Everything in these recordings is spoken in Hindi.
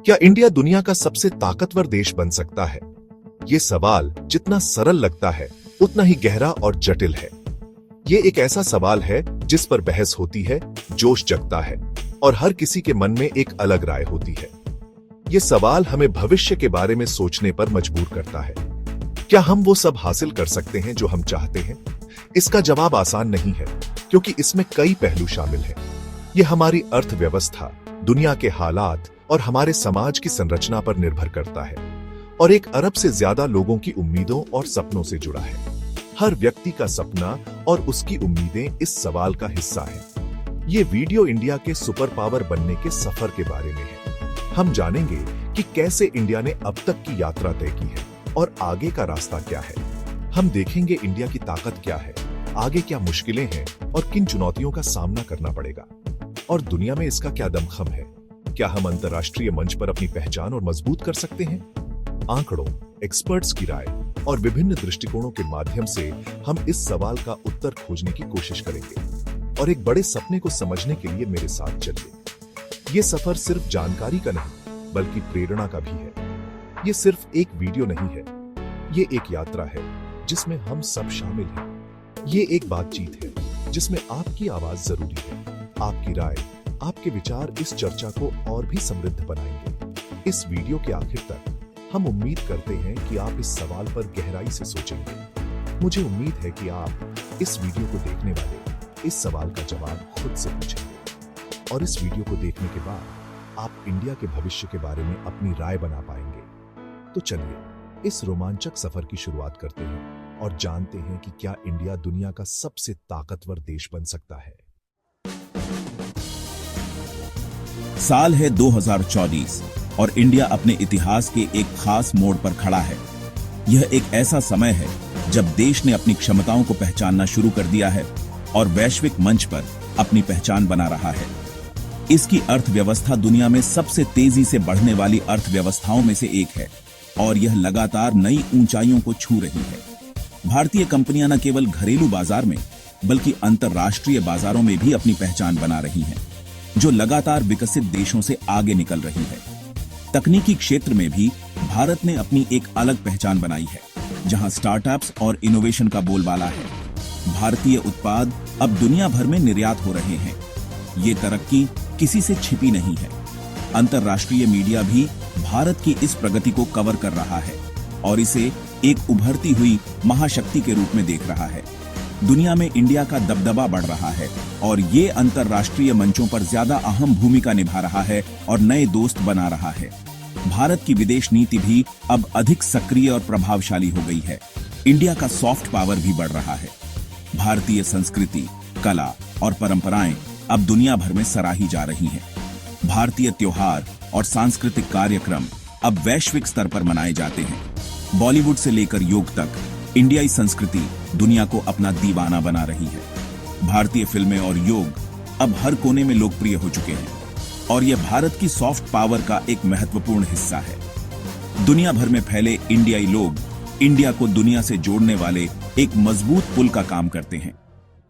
क्या इंडिया दुनिया का सबसे ताकतवर देश बन सकता है? ये सवाल जितना सरल लगता है उतना ही गहरा और जटिल है। ये एक ऐसा सवाल है जिस पर बहस होती है, जोश जगता है और हर किसी के मन में एक अलग राय होती है। ये सवाल हमें भविष्य के बारे में सोचने पर मजबूर करता है। क्या हम वो सब हासिल कर सकते हैं जो हम चाहते हैं? इसका जवाब आसान नहीं है, क्योंकि इसमें कई पहलू शामिल हैं। ये हमारी अर्थव्यवस्था, दुनिया के हालात और हमारे समाज की संरचना पर निर्भर करता है और 1 अरब से ज्यादा लोगों की उम्मीदों और सपनों से जुड़ा है। हर व्यक्ति का सपना और उसकी उम्मीदें इस सवाल का हिस्सा है। ये वीडियो इंडिया के सुपर पावर बनने के सफर के बारे में है। हम जानेंगे कि कैसे इंडिया ने अब तक की यात्रा तय की है और आगे का रास्ता क्या है। हम देखेंगे इंडिया की ताकत क्या है, आगे क्या मुश्किलें हैं और किन चुनौतियों का सामना करना पड़ेगा, और दुनिया में इसका क्या दमखम है। क्या हम अंतर्राष्ट्रीय मंच पर अपनी पहचान और मजबूत कर सकते हैं? आंकड़ों, एक्सपर्ट्स की राय और विभिन्न दृष्टिकोणों के माध्यम से हम इस सवाल का उत्तर खोजने की कोशिश करेंगे और एक बड़े सपने को समझने के लिए मेरे साथ चलिए। ये सफर सिर्फ जानकारी का नहीं, बल्कि प्रेरणा का भी है। ये सिर्फ एक वीडियो नहीं है, ये एक यात्रा है जिसमें हम सब शामिल हैं। ये एक बातचीत है जिसमें आपकी आवाज जरूरी है। आपकी राय, आपके विचार इस चर्चा को और भी समृद्ध बनाएंगे। इस वीडियो के आखिर तक हम उम्मीद करते हैं कि आप इस सवाल पर गहराई से सोचेंगे। मुझे उम्मीद है कि आप इस वीडियो को देखने वाले इस सवाल का जवाब खुद से पूछेंगे और इस वीडियो को देखने के बाद आप इंडिया के भविष्य के बारे में अपनी राय बना पाएंगे। तो चलिए इस रोमांचक सफर की शुरुआत करते हैं और जानते हैं कि क्या इंडिया दुनिया का सबसे ताकतवर देश बन सकता है। साल है 2024 और इंडिया अपने इतिहास के एक खास मोड़ पर खड़ा है। यह एक ऐसा समय है जब देश ने अपनी क्षमताओं को पहचानना शुरू कर दिया है और वैश्विक मंच पर अपनी पहचान बना रहा है। इसकी अर्थव्यवस्था दुनिया में सबसे तेजी से बढ़ने वाली अर्थव्यवस्थाओं में से एक है और यह लगातार नई ऊंचाइयों को छू रही है। भारतीय कंपनियां न केवल घरेलू बाजार में बल्कि अंतर्राष्ट्रीय बाजारों में भी अपनी पहचान बना रही हैं, जो लगातार विकसित देशों से आगे निकल रही है। तकनीकी क्षेत्र में भी भारत ने अपनी एक अलग पहचान बनाई है, जहां स्टार्टअप्स और इनोवेशन का बोलबाला है। भारतीय उत्पाद अब दुनिया भर में निर्यात हो रहे हैं। ये तरक्की किसी से छिपी नहीं है। अंतर्राष्ट्रीय मीडिया भी भारत की इस प्रगति को कवर कर रहा है और इसे एक उभरती हुई महाशक्ति के रूप में देख रहा है। दुनिया में इंडिया का दबदबा बढ़ रहा है और ये अंतर्राष्ट्रीय मंचों पर ज्यादा अहम भूमिका निभा रहा है और नए दोस्त बना रहा है। भारत की विदेश नीति भी अब अधिक सक्रिय और प्रभावशाली हो गई है। इंडिया का सॉफ्ट पावर भी बढ़ रहा है। भारतीय संस्कृति, कला और परंपराएं अब दुनिया भर में सराही जा रही हैं। भारतीय त्योहार और सांस्कृतिक कार्यक्रम अब वैश्विक स्तर पर मनाए जाते हैं। बॉलीवुड से लेकर योग तक इंडियाई संस्कृति दुनिया को अपना दीवाना बना रही है। भारतीय फिल्में और योग अब हर कोने में लोकप्रिय हो चुके हैं और यह भारत की सॉफ्ट पावर का एक महत्वपूर्ण हिस्सा है। दुनिया भर में फैले इंडियाई लोग इंडिया को दुनिया से जोड़ने वाले एक मजबूत पुल का काम करते हैं।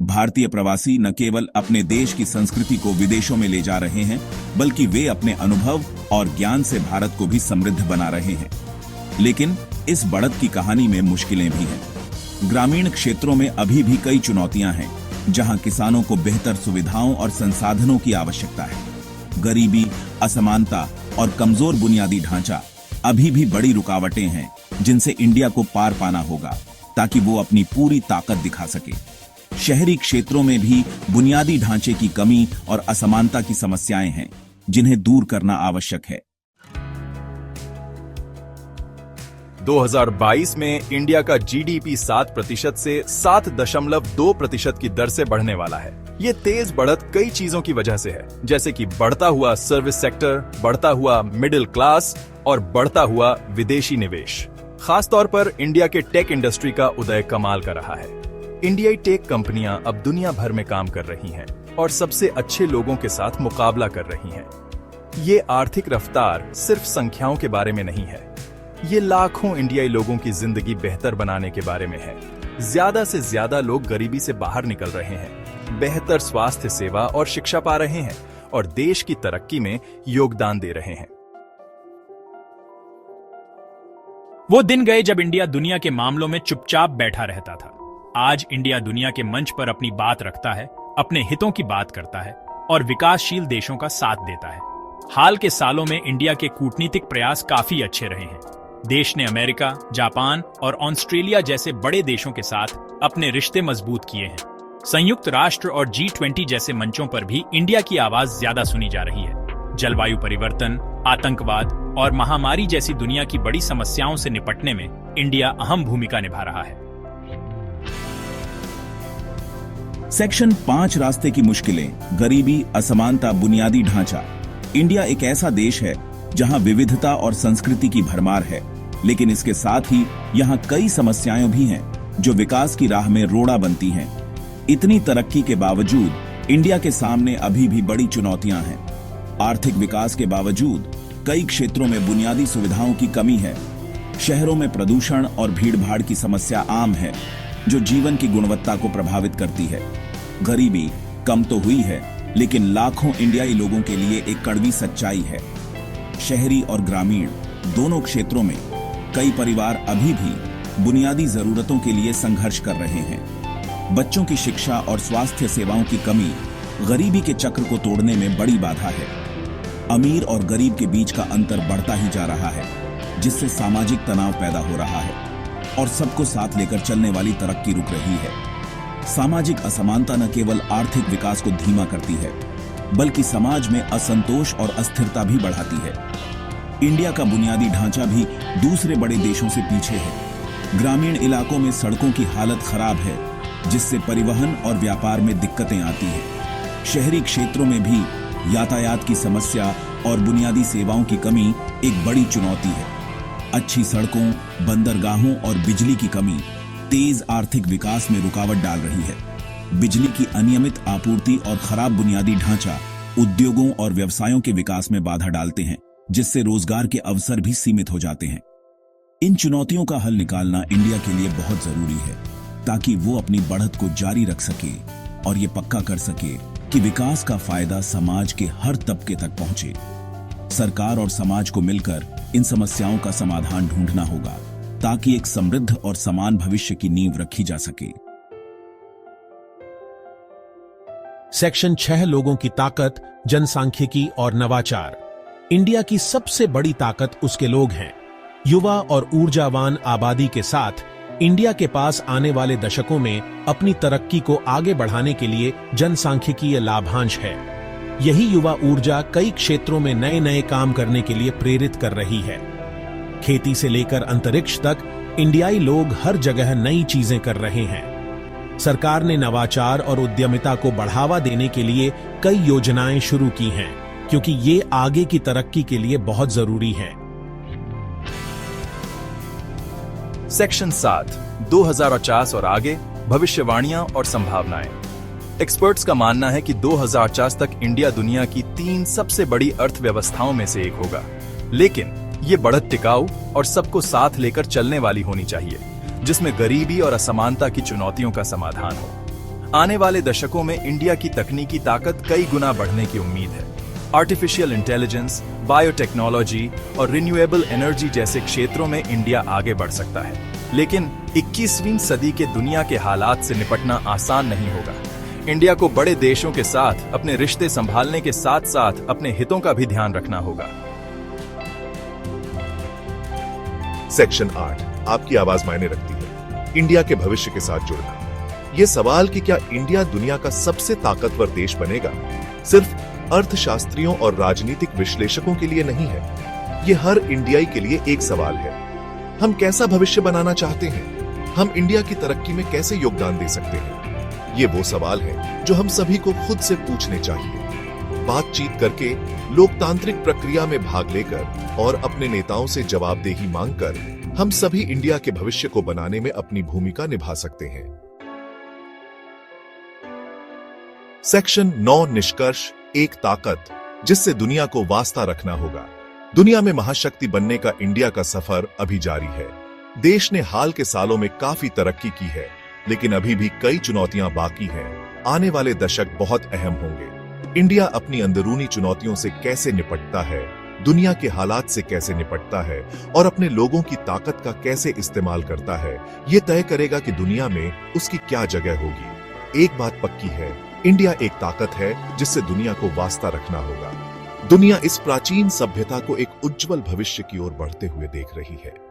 भारतीय प्रवासी न केवल अपने देश की संस्कृति को विदेशों में ले जा रहे हैं, बल्कि वे अपने अनुभव और ज्ञान से भारत को भी समृद्ध बना रहे हैं। लेकिन इस बढ़त की कहानी में मुश्किलें भी हैं। ग्रामीण क्षेत्रों में अभी भी कई चुनौतियां हैं, जहां किसानों को बेहतर सुविधाओं और संसाधनों की आवश्यकता है। गरीबी, असमानता और कमजोर बुनियादी ढांचा अभी भी बड़ी रुकावटें हैं, जिनसे इंडिया को पार पाना होगा ताकि वो अपनी पूरी ताकत दिखा सके। शहरी क्षेत्रों में भी बुनियादी ढांचे की कमी और असमानता की समस्याएं हैं, जिन्हें दूर करना आवश्यक है। 2022 में इंडिया का जीडीपी 7% से 7.2% की दर से बढ़ने वाला है। ये तेज बढ़त कई चीजों की वजह से है, जैसे कि बढ़ता हुआ सर्विस सेक्टर, बढ़ता हुआ मिडिल क्लास और बढ़ता हुआ विदेशी निवेश। खासतौर पर इंडिया के टेक इंडस्ट्री का उदय कमाल का रहा है। इंडियाई टेक कंपनियां अब दुनिया भर में काम कर रही हैं और सबसे अच्छे लोगों के साथ मुकाबला कर रही हैं। ये आर्थिक रफ्तार सिर्फ संख्याओं के बारे में नहीं है, ये लाखों इंडियाई लोगों की जिंदगी बेहतर बनाने के बारे में है। ज्यादा से ज्यादा लोग गरीबी से बाहर निकल रहे हैं, बेहतर स्वास्थ्य सेवा और शिक्षा पा रहे हैं और देश की तरक्की में योगदान दे रहे हैं। वो दिन गए जब इंडिया दुनिया के मामलों में चुपचाप बैठा रहता था। आज इंडिया दुनिया के मंच पर अपनी बात रखता है, अपने हितों की बात करता है और विकासशील देशों का साथ देता है। हाल के सालों में इंडिया के कूटनीतिक प्रयास काफी अच्छे रहे हैं। देश ने अमेरिका, जापान और ऑस्ट्रेलिया जैसे बड़े देशों के साथ अपने रिश्ते मजबूत किए हैं। संयुक्त राष्ट्र और G20 जैसे मंचों पर भी इंडिया की आवाज ज्यादा सुनी जा रही है। जलवायु परिवर्तन, आतंकवाद और महामारी जैसी दुनिया की बड़ी समस्याओं से निपटने में इंडिया अहम भूमिका निभा रहा है। सेक्शन 5 रास्ते की मुश्किलें, गरीबी, असमानता, बुनियादी ढांचा। इंडिया एक ऐसा देश है जहां विविधता और संस्कृति की भरमार है, लेकिन इसके साथ ही यहां कई समस्याएं भी हैं जो विकास की राह में रोड़ा बनती हैं। इतनी तरक्की के बावजूद इंडिया के सामने अभी भी बड़ी चुनौतियां हैं। आर्थिक विकास के बावजूद कई क्षेत्रों में बुनियादी सुविधाओं की कमी है। शहरों में प्रदूषण और भीड़भाड़ की समस्या आम है, जो जीवन की गुणवत्ता को प्रभावित करती है। गरीबी कम तो हुई है, लेकिन लाखों इंडियाई लोगों के लिए एक कड़वी सच्चाई है। शहरी और ग्रामीण दोनों क्षेत्रों में कई परिवार अभी भी बुनियादी जरूरतों के लिए संघर्ष कर रहे हैं। बच्चों की शिक्षा और स्वास्थ्य सेवाओं की कमी गरीबी के चक्र को तोड़ने में बड़ी बाधा है। अमीर और गरीब के बीच का अंतर बढ़ता ही जा रहा है, जिससे सामाजिक तनाव पैदा हो रहा है और सबको साथ लेकर चलने वाली तरक्की रुक रही है। सामाजिक असमानता न केवल आर्थिक विकास को धीमा करती है, बल्कि समाज में असंतोष और अस्थिरता भी बढ़ाती है। इंडिया का बुनियादी ढांचा भी दूसरे बड़े देशों से पीछे है। ग्रामीण इलाकों में सड़कों की हालत खराब है, जिससे परिवहन और व्यापार में दिक्कतें आती हैं। शहरी क्षेत्रों में भी यातायात की समस्या और बुनियादी सेवाओं की कमी एक बड़ी चुनौती है। अच्छी सड़कों, बंदरगाहों और बिजली की कमी तेज आर्थिक विकास में रुकावट डाल रही है। बिजली की अनियमित आपूर्ति और खराब बुनियादी ढांचा उद्योगों और व्यवसायों के विकास में बाधा डालते हैं, जिससे रोजगार के अवसर भी सीमित हो जाते हैं। इन चुनौतियों का हल निकालना इंडिया के लिए बहुत जरूरी है, ताकि वो अपनी बढ़त को जारी रख सके और ये पक्का कर सके कि विकास का फायदा समाज के हर तबके तक पहुंचे। सरकार और समाज को मिलकर इन समस्याओं का समाधान ढूंढना होगा, ताकि एक समृद्ध और समान भविष्य की नींव रखी जा सके। सेक्शन 6 लोगों की ताकत, जनसांख्यिकी और नवाचार। इंडिया की सबसे बड़ी ताकत उसके लोग हैं। युवा और ऊर्जावान आबादी के साथ इंडिया के पास आने वाले दशकों में अपनी तरक्की को आगे बढ़ाने के लिए जनसांख्यिकीय लाभांश है। यही युवा ऊर्जा कई क्षेत्रों में नए नए काम करने के लिए प्रेरित कर रही है। खेती से लेकर अंतरिक्ष तक इंडियाई लोग हर जगह नई चीजें कर रहे हैं। सरकार ने नवाचार और उद्यमिता को बढ़ावा देने के लिए कई योजनाएं शुरू की हैं, क्योंकि ये आगे की तरक्की के लिए बहुत जरूरी है। सेक्शन 7 2050 और आगे, भविष्यवाणियां और संभावनाएं। एक्सपर्ट्स का मानना है कि 2050 तक इंडिया दुनिया की 3 सबसे बड़ी अर्थव्यवस्थाओं में से एक होगा, लेकिन ये बढ़त टिकाऊ और सबको साथ लेकर चलने वाली होनी चाहिए, जिसमें गरीबी और असमानता की चुनौतियों का समाधान हो। आने वाले दशकों में इंडिया की तकनीकी ताकत कई गुना बढ़ने की उम्मीद है। आर्टिफिशियल इंटेलिजेंस, बायोटेक्नोलॉजी और रिन्यूएबल एनर्जी जैसे क्षेत्रों में इंडिया आगे बढ़ सकता है, लेकिन 21वीं सदी के दुनिया के हालात से निपटना आसान नहीं होगा। इंडिया को बड़े देशों के साथ अपने रिश्ते संभालने के साथ साथ अपने हितों का भी ध्यान रखना होगा। सेक्शन 8 आपकी आवाज मायने रखती है। इंडिया के भविष्य के साथ जुड़ना। यह सवाल कि क्या इंडिया दुनिया का सबसे ताकतवर देश बनेगा, सिर्फ अर्थशास्त्रियों और राजनीतिक विश्लेषकों के लिए नहीं है। यह हर इंडियाई के लिए एक सवाल है। हम कैसा भविष्य बनाना चाहते हैं? हम इंडिया की तरक्की में कैसे योगदान दे सकते हैं? ये वो सवाल है जो हम सभी को खुद से पूछने चाहिए। बातचीत करके, लोकतांत्रिक प्रक्रिया में भाग लेकर और अपने नेताओं से जवाबदेही मांगकर हम सभी इंडिया के भविष्य को बनाने में अपनी भूमिका निभा सकते हैं। सेक्शन 9 निष्कर्ष, एक ताकत जिससे दुनिया को वास्ता रखना होगा। दुनिया में महाशक्ति बनने का इंडिया का सफर अभी जारी है। देश ने हाल के सालों में काफी तरक्की की है, लेकिन अभी भी कई चुनौतियां बाकी हैं। आने वाले दशक बहुत अहम होंगे। इंडिया अपनी अंदरूनी चुनौतियों से कैसे निपटता है, दुनिया के हालात से कैसे निपटता है और अपने लोगों की ताकत का कैसे इस्तेमाल करता है, ये तय करेगा कि दुनिया में उसकी क्या जगह होगी। एक बात पक्की है, इंडिया एक ताकत है जिससे दुनिया को वास्ता रखना होगा। दुनिया इस प्राचीन सभ्यता को एक उज्जवल भविष्य की ओर बढ़ते हुए देख रही है।